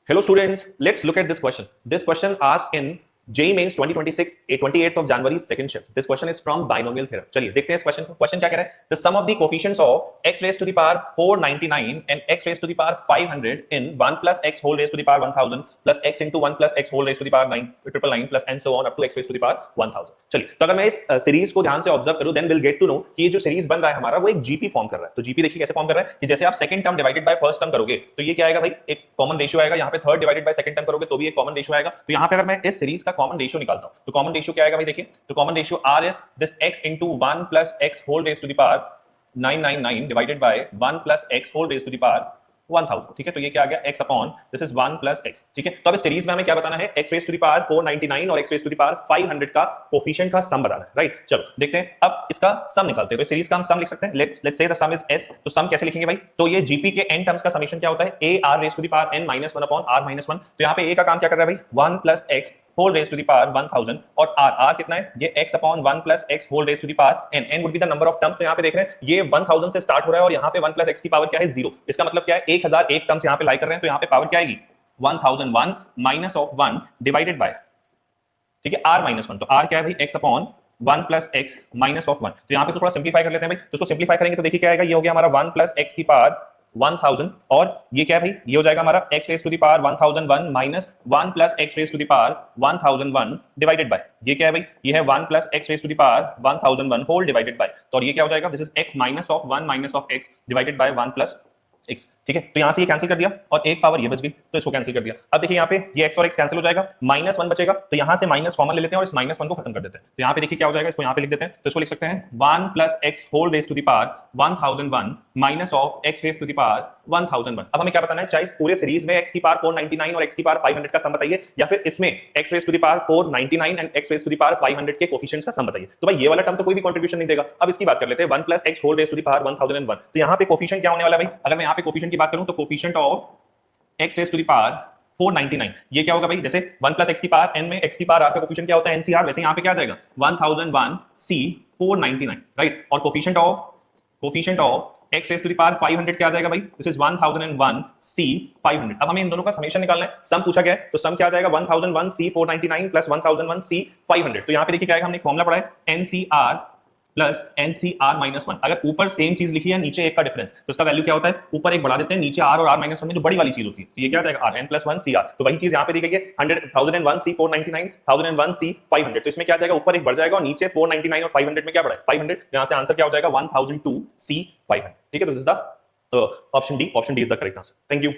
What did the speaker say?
Hello students, let's look at this question. This question asked in JEE Mains 2026, 28th of January, second shift. This question is from binomial theorem. चलिए देखते हैं इस question को. Question क्या कह रहा है? The sum of the coefficients of x raised to the power 499 and x raised to the power 500 in 1 plus x whole raised to the power 1000 plus x into 1 plus x whole raised to the power 999 plus and so on up to x raised to the power 1000. चलिए, तो अगर मैं इस series को ध्यान से observe करूं, then we'll get to know कि ये जो सीरीज बन रहा है हमारा वो एक जीपी फॉर्म कर रहा है. तो जीपी देखिए कैसे फॉर्म कर रहा है कि जैसे आप second term divided by first term करोगे तो ये क्या आएगा भाई, एक कॉमन रेशियो आएगा. यहाँ पे third divided by second term करोगे तो भी एक कॉमन रेशियो आएगा. तो यहाँ पे अगर मैं इस सीरीज का कॉमन रेशियो निकालता हूं तो कॉमन रेशियो क्या आएगा भाई, देखिए तो common ratio r is this x into 1 plus x whole raised to the power 999 divided by 1 plus x whole raised to the power 1000. ठीक है, तो ये क्या आ गया x upon this is 1 plus x. ठीक है, तो अब इस सीरीज में हमें क्या बताना है, x raised to the power 499 और x raised to the power 500 का कोफिशिएंट का सम बताना है. राइट, चलो देखते हैं अब इसका सम निकालते हैं. तो सीरीज का हम सम लिख सकते हैं. Let's say the some is s. तो सम कैसे लिखेंगे भाई, तो ये जीपी के n टर्म्स का समेशन क्या होता है, a r raised to the power n minus 1 upon r minus 1. तो यहाँ पे a का काम क्या कर रहा है भाई, 1 plus x whole raised to the power 1000 और r कितना है, ये x upon 1 plus x whole raised to the power n would be the number of terms. तो यहाँ पे देख रहे हैं ये 1000 से स्टार्ट हो रहा है और यहाँ पे 1 plus x की पावर क्या है, 0. इसका मतलब क्या है, 1001 टर्म्स यहाँ पे लाई कर रहे हैं. तो यहाँ पे पावर क्या आएगी, 1001 माइनस ऑफ 1 डिवाइडेड बाय, ठीक है, r माइनस 1. तो r क्या है भाई, x upon 1 plus x minus of 1. तो यहाँ पे थोड़ा सिंप्लीफाई कर लेते हैं भाई. तो इसको सिंप्लीफाई करेंगे तो देखिए क्या आएगा, ये हो गया हमारा 1 plus x की पावर 1000 और ये क्या है भाई, ये हो जाएगा हमारा x raised to the power 1001 minus 1 plus x raised to the power 1001 divided by, ये क्या है भाई, ये है 1 plus x raised to the power 1001 whole divided by. तो ये क्या हो जाएगा, this is x minus of 1 minus of x divided by 1 plus x. ठीक है, तो यहां से ये कैंसिल कर दिया और एक पावर ये बच गई तो इसको कैंसिल कर दिया. अब देखिए यहाँ पे ये x और x कैंसिल हो जाएगा, माइनस 1 बचेगा. तो यहां से माइनस कॉमन ले लेते हैं और इस माइनस 1 को खत्म कर देते हैं. तो यहाँ पे देखिए क्या हो जाएगा, इसको यहाँ पे लिख देते हैं. तो इसको लिख सकते हैं 1 plus x whole raised to the power 1001 minus of x raised to the power 1001. अब हमें क्या बताना है, चाहे पूरे सीरीज में x की पावर 499 और x की पावर 500 का सम बताइए या फिर इसमें x raised to the power 499 and x raised to the power 500 के कोफिशिएंट्स का सम बताइए. तो भाई ये वाला टर्म तो कोई भी कंट्रीब्यूशन नहीं देगा. अब इसकी बात कर लेते हैं 1 plus x whole raised to the power 1001. तो यहाँ पे कोफिशिएंट क्या होने वाला है भाई, अगर मैं यहाँ पे कोफिशिएंट की बात करूं तो coefficient of x raised to the power 499 ये क्या होगा भाई, जैसे 1 plus x की पावर n में x की पावर r का कोफिशिएंट क्या होता है, NCR, वैसे यहाँ पे क्या आ जाएगा 1001 c 499. राइट, और coefficient of x raised to the power 500 क्या आ जाएगा भाई, दिस इज 1001 c 500. अब हमें इन दोनों का समेशन निकालना है. सम पूछा गया है तो सम क्या आ जाएगा, 1001 c 499 प्लस 1001 c 500. तो यहाँ पे देखिए क्या आएगा, हमने फॉर्मूला पढ़ा है NCR प्लस NCR माइनस 1. अगर ऊपर सेम चीज लिखी है नीचे एक का डिफरेंस तो इसका वैल्यू क्या होता है, ऊपर एक बढ़ा देते हैं, नीचे r और r माइनस 1 में जो बड़ी वाली चीज होती है तो ये क्या आ जाएगा r n प्लस 1 CR. तो वही चीज यहाँ पे दी गई है 1001 c 499 1001 c 500. तो इसमें क्या आ जाएगा, ऊपर एक बढ़ जाएगा और नीचे 499 और 500 में क्या बढ़ा है 500. यहाँ से आंसर क्या हो जाएगा 1002 c 500. ठीक है, तो this is the option D is the correct answer. Thank you.